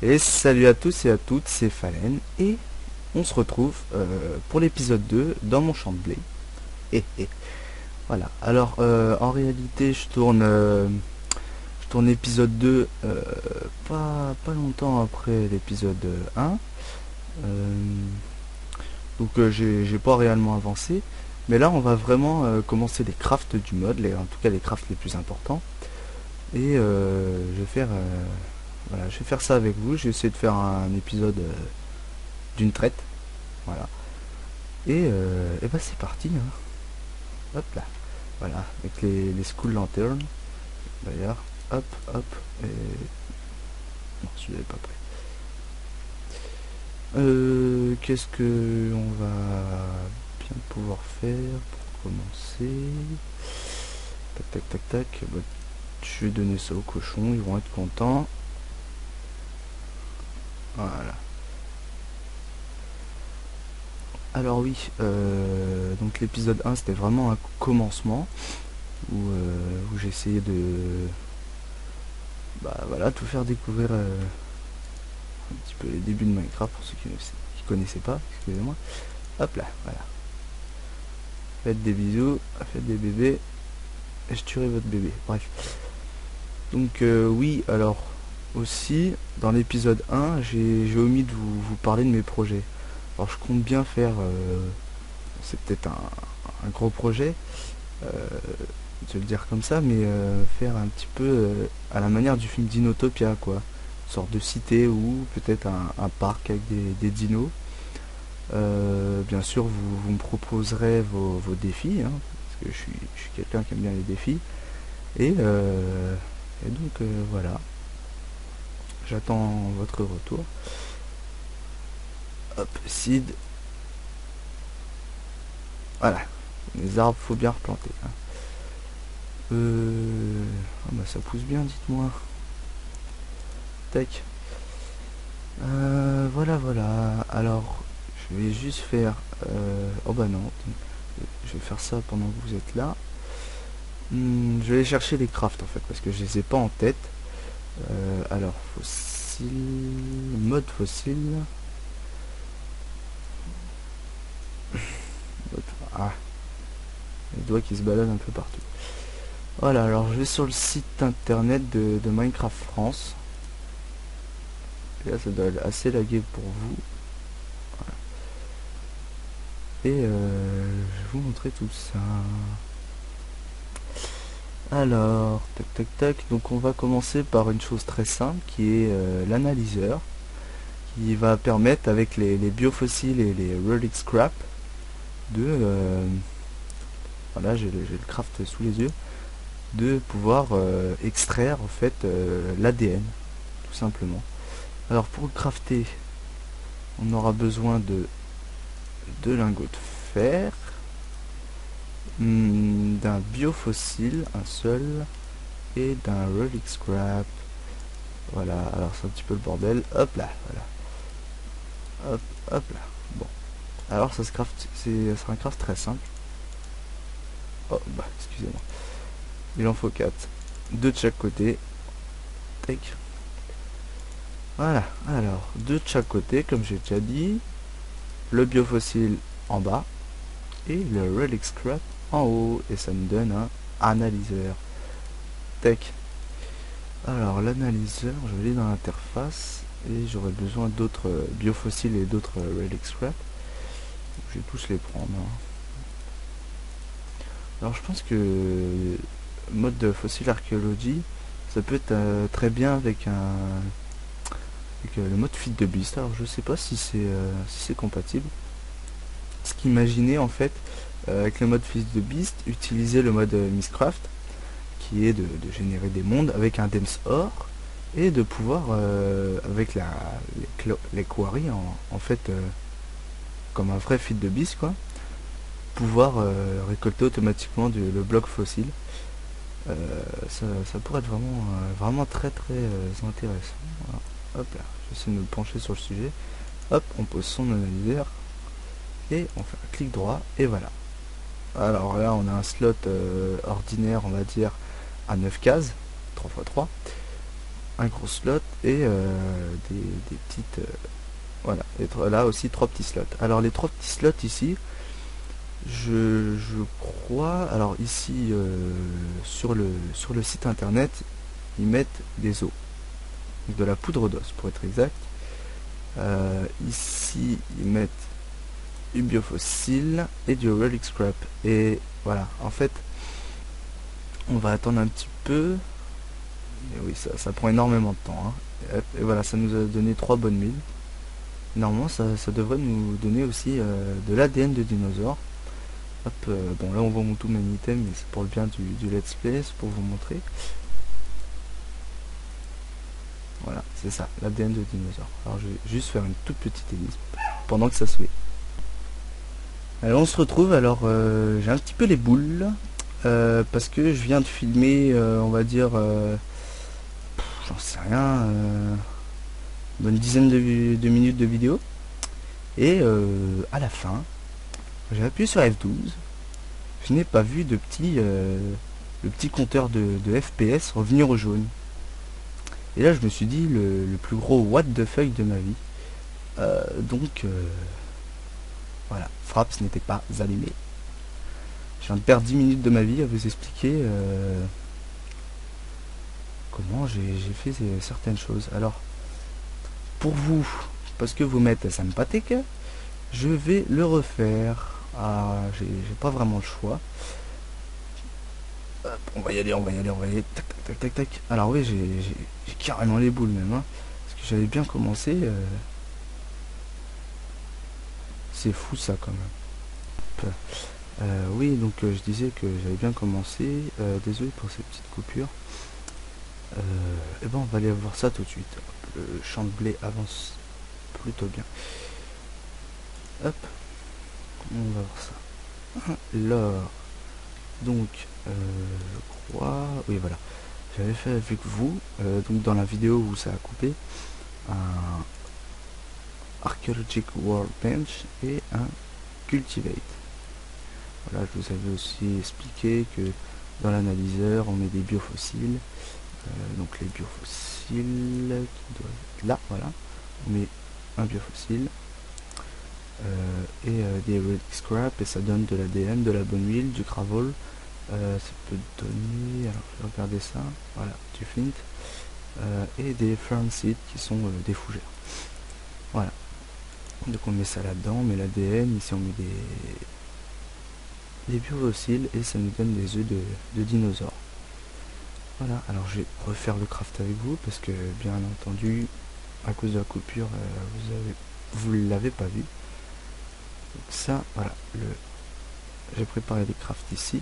Et salut à tous et à toutes, c'est Fallen et on se retrouve pour l'épisode 2 dans mon champ de blé. Et voilà. Alors en réalité je tourne l'épisode 2 pas longtemps après l'épisode 1. Euh, j'ai pas réellement avancé. Mais là on va vraiment commencer les crafts du mode, en tout cas les crafts les plus importants. Et je vais faire ça avec vous. Je vais essayer de faire un épisode d'une traite. Voilà. Et bah c'est parti, hein. Hop là. Voilà. Avec les school lanterns. D'ailleurs. Hop, hop. Et... Non, celui-là n'est pas prêt. Qu'est-ce que on va bien pouvoir faire pour commencer? Tac, tac, tac, tac. Bah, je vais donner ça aux cochons. Ils vont être contents. Voilà. Alors oui, donc l'épisode 1 c'était vraiment un commencement où j'ai essayé de tout faire découvrir un petit peu les débuts de Minecraft pour ceux qui connaissaient pas, excusez-moi. Hop là, voilà. Faites des bisous, faites des bébés, et je tuerai votre bébé. Bref. Donc oui, alors aussi dans l'épisode 1 j'ai omis de vous parler de mes projets. Alors je compte bien faire, c'est peut-être un gros projet, je vais le dire comme ça, mais faire un petit peu à la manière du film Dinotopia, quoi. Une sorte de cité ou peut-être un parc avec des dinos. Bien sûr, vous me proposerez vos défis, hein, parce que je suis quelqu'un qui aime bien les défis. Et donc voilà, j'attends votre retour. Hop, seed. Voilà, les arbres faut bien replanter, hein. Ah bah ça pousse bien, dites-moi. Tac. Voilà, voilà. Alors, je vais juste faire... Oh bah non, je vais faire ça pendant que vous êtes là. Je vais aller chercher les crafts en fait, parce que je les ai pas en tête. Alors, fossile... Mode fossile. Ah, les doigts qui se baladent un peu partout. Voilà, alors je vais sur le site internet de Minecraft France. Et là, ça doit être assez lagué pour vous. Et je vais vous montrer tout ça. Alors, tac tac tac, donc on va commencer par une chose très simple qui est l'analyseur, qui va permettre avec les biofossiles et les relic scrap de, voilà, j'ai le craft sous les yeux, de pouvoir extraire en fait l'ADN, tout simplement. Alors pour le crafter, on aura besoin de deux lingots de fer, d'un biofossile, un seul, et d'un relic scrap. Voilà, alors c'est un petit peu le bordel. Hop là, voilà. Hop, hop là. Bon. Alors ça se craft, ça sera un craft très simple. Oh, bah, excusez-moi. Il en faut 4. Deux de chaque côté. Tac. Voilà, alors, deux de chaque côté, comme j'ai déjà dit. Le biofossile en bas. Et le relic scrap en haut. Et ça me donne un analyseur. Tac. Alors l'analyseur, je vais aller dans l'interface et j'aurai besoin d'autres biofossiles et d'autres relic scrap. Je vais tous les prendre, hein. Alors je pense que mode de fossile archéologie, ça peut être très bien avec le mode feed de beast. Alors je sais pas si c'est compatible. Ce qu'imaginez en fait avec le mode feed de beast, utiliser le mode Mistcraft qui est de générer des mondes avec un dense ore et de pouvoir avec les quarries en fait comme un vrai feed de beast, quoi, pouvoir récolter automatiquement le bloc fossile. Ça pourrait être vraiment très très intéressant. Voilà. Hop là, j'essaie de me pencher sur le sujet. Hop, on pose son analyseur et on fait un clic droit et voilà. Alors là on a un slot ordinaire, on va dire à 9 cases, 3 x 3, un gros slot et des petites voilà, et là aussi 3 petits slots. Alors les 3 petits slots ici, je crois, alors ici sur le site internet, ils mettent des os, donc de la poudre d'os pour être exact. Ici ils mettent du biofossile et du relic scrap. Et voilà, en fait, on va attendre un petit peu. Et oui, ça prend énormément de temps. Hein. Et voilà, ça nous a donné 3 bonnes mines. Normalement, ça devrait nous donner aussi de l'ADN de dinosaures. Hop, bon là on voit mon tout mon item, mais c'est pour le bien du let's play, c'est pour vous montrer. Voilà, c'est ça, l'ADN de dinosaure. Alors je vais juste faire une toute petite ellipse pendant que ça se fait. Alors on se retrouve, alors j'ai un petit peu les boules, parce que je viens de filmer, on va dire, j'en sais rien, une bonne dizaine de minutes de vidéo. Et à la fin, j'ai appuyé sur F12, je n'ai pas vu le petit compteur de FPS revenir au jaune. Et là je me suis dit le plus gros what the fuck de ma vie. Donc voilà, Fraps n'était pas allumé. Je viens de perdre 10 minutes de ma vie à vous expliquer comment j'ai fait certaines choses. Alors pour vous, parce que vous mettez sympathique, je vais le refaire. Ah, j'ai pas vraiment le choix. Hop, on va y aller, on va y aller, on va y aller. Tac, tac, tac, tac, tac. Alors oui, j'ai carrément les boules même. Hein, parce que j'avais bien commencé. C'est fou ça quand même. Oui, donc je disais que j'avais bien commencé. Désolé pour ces petites coupures. Et ben on va aller voir ça tout de suite. Hop, le champ de blé avance plutôt bien. Hop, on va voir ça. Alors, donc, je crois, oui voilà, j'avais fait avec vous, donc dans la vidéo où ça a coupé, un Archaeologic Workbench et un Cultivate. Voilà, je vous avais aussi expliqué que dans l'analyseur on met des biofossiles, donc les biofossiles qui doivent être là, voilà, on met un biofossile et des relic scrap et ça donne de l'ADN, de la bonne huile, du gravel. Ça peut donner, alors je vais regarder ça, voilà, du flint et des fern seeds qui sont des fougères. Voilà, donc on met ça là-dedans, on met l'ADN, ici on met des biofossiles et ça nous donne des œufs de dinosaures. Voilà, alors je vais refaire le craft avec vous parce que bien entendu, à cause de la coupure, vous ne l'avez pas vu. Donc ça, voilà, j'ai préparé les crafts ici.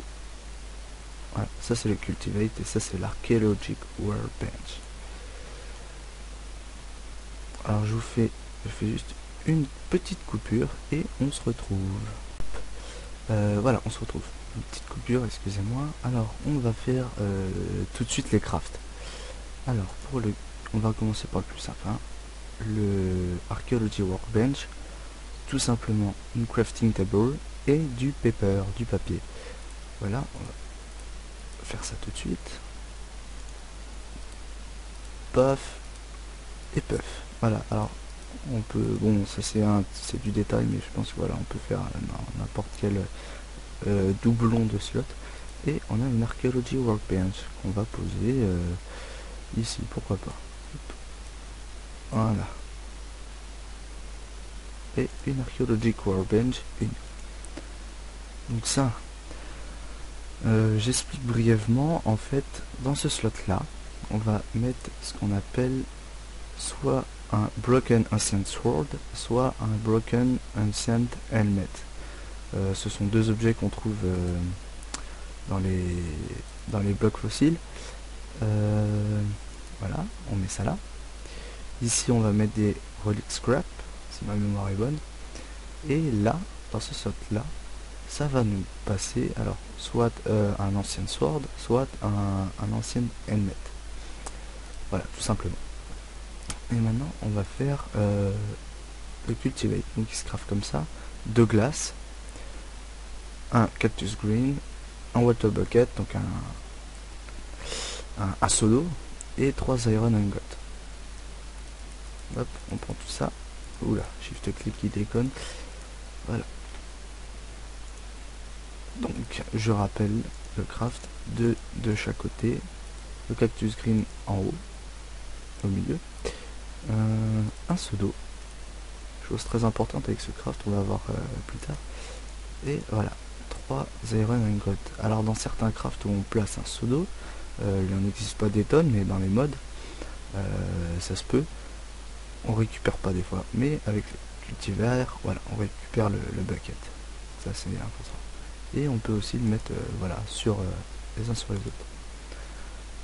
Voilà, ça c'est le cultivate et ça c'est l'archaeologic workbench. Alors je fais juste une petite coupure et on se retrouve. Voilà, on se retrouve. Une petite coupure, excusez-moi. Alors on va faire tout de suite les crafts. Alors on va commencer par le plus simple. Hein. Le archaeology workbench, tout simplement une crafting table et du paper, du papier. Voilà, on va faire ça tout de suite. Paf et puff. Voilà, alors on peut, bon ça c'est du détail, mais je pense que voilà, on peut faire n'importe quel doublon de slot. Et on a une archaeology workbench qu'on va poser ici, pourquoi pas. Voilà. Et une archaeologic workbench, une. Donc ça, j'explique brièvement. En fait, dans ce slot là, on va mettre ce qu'on appelle soit un broken ancient sword, soit un broken ancient helmet. Ce sont deux objets qu'on trouve dans les blocs fossiles. Voilà, on met ça là. Ici on va mettre des relic scrap, si ma mémoire est bonne. Et là, dans ce slot là, ça va nous passer alors soit un ancien sword, soit un ancien helmet. Voilà, tout simplement. Et maintenant on va faire le cultivate, donc il se craft comme ça, deux glaces, un cactus green, un water bucket, donc un seau d'eau, et 3 iron ingots. Hop, on prend tout ça. Oula, shift click qui déconne. Voilà. Donc, je rappelle le craft de chaque côté. Le cactus green en haut, au milieu. Un seau d'eau. Chose très importante avec ce craft, on va voir plus tard. Et voilà, 3 iron ingots. Alors dans certains crafts où on place un seau d'eau, il n'en existe pas des tonnes, mais dans les mods, ça se peut. On récupère pas des fois, mais avec le cultivar, voilà, on récupère le bucket. Ça c'est important. Et on peut aussi le mettre voilà, sur les uns sur les autres.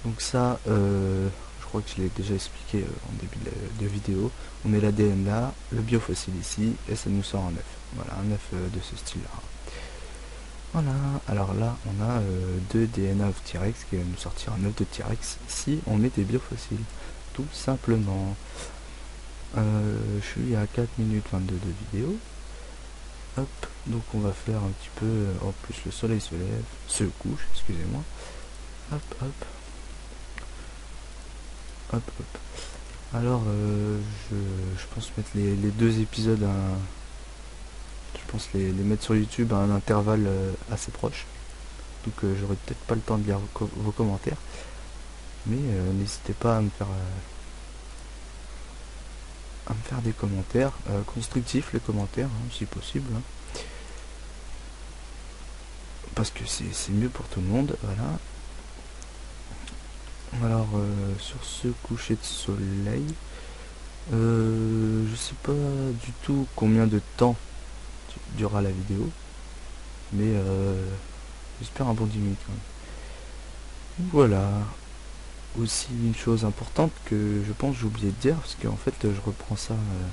Donc ça, je crois que je l'ai déjà expliqué en début de vidéo. On met l'ADN là, le biofossile ici, et ça nous sort un œuf. Voilà, un œuf de ce style-là. Voilà, alors là, on a 2 DNA of T-Rex qui va nous sortir un œuf de T-Rex si on met des biofossiles. Tout simplement. Je suis à 4 minutes 22 de vidéo. Hop, donc on va faire un petit peu... en plus, le soleil se couche, excusez-moi. Hop, hop. Hop, hop. Alors, je pense mettre les 2 épisodes je pense les mettre sur YouTube à un intervalle assez proche. Donc j'aurai peut-être pas le temps de lire vos commentaires. Mais n'hésitez pas à me faire des commentaires constructifs, les commentaires, hein, si possible. Hein. Parce que c'est mieux pour tout le monde, voilà. Alors sur ce coucher de soleil, je sais pas du tout combien de temps durera la vidéo, mais j'espère un bon 10 minutes quand même. Voilà. Aussi une chose importante que je pense j'ai oublié de dire, parce qu'en fait je reprends ça un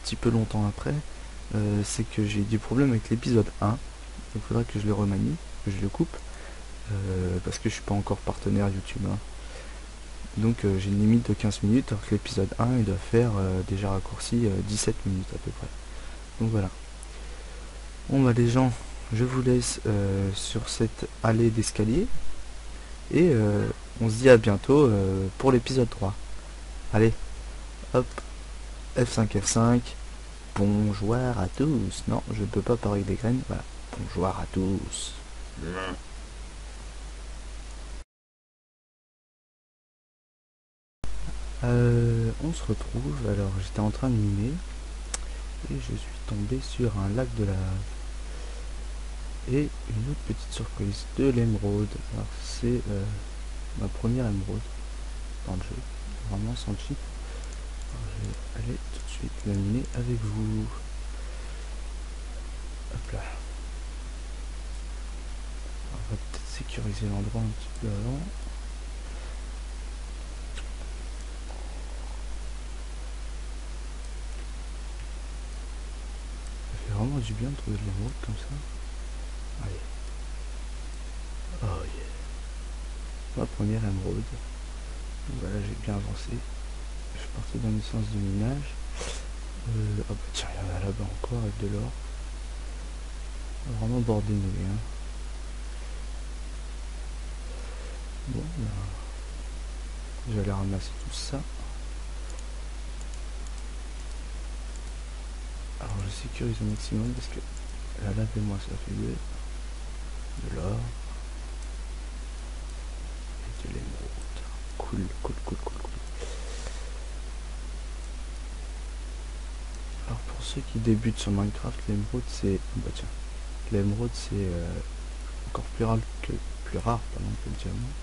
petit peu longtemps après, c'est que j'ai des problèmes avec l'épisode 1. Il faudra que je le remanie, que je le coupe, parce que je suis pas encore partenaire YouTube. Hein. Donc j'ai une limite de 15 minutes, alors que l'épisode 1 il doit faire déjà raccourci 17 minutes à peu près. Donc voilà. Bon bah les gens, je vous laisse sur cette allée d'escalier, et on se dit à bientôt pour l'épisode 3. Allez, hop, F5, F5, bonjour à tous. Non, je ne peux pas parler des graines, voilà, bonjour à tous. On se retrouve, alors j'étais en train de miner, et je suis tombé sur un lac de lave. Et une autre petite surprise, de l'émeraude. Alors c'est ma première émeraude dans le jeu, vraiment sans cheat. Alors, je vais aller tout de suite la miner avec vous. Hop là. On va peut-être sécuriser l'endroit un petit peu avant. Ça fait vraiment du bien de trouver de l'émeraude comme ça. Allez. Oh yeah. Ma première émeraude. Donc voilà, j'ai bien avancé. Je suis parti dans le sens du minage. Oh bah tiens, il y en a là-bas encore avec de l'or. Vraiment bordé de nouilles, hein. Bon, ben, je vais aller ramasser tout ça. Alors je sécurise au maximum parce que la lave et moi ça fait de l'or et de l'émeraude. Cool, cool, cool, cool, cool. Alors pour ceux qui débutent sur Minecraft, l'émeraude c'est... Bah tiens, l'émeraude c'est encore plus rare que le diamant.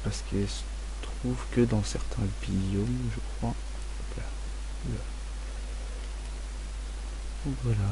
Parce qu'elle se trouve que dans certains biomes, je crois. Hop là. Voilà.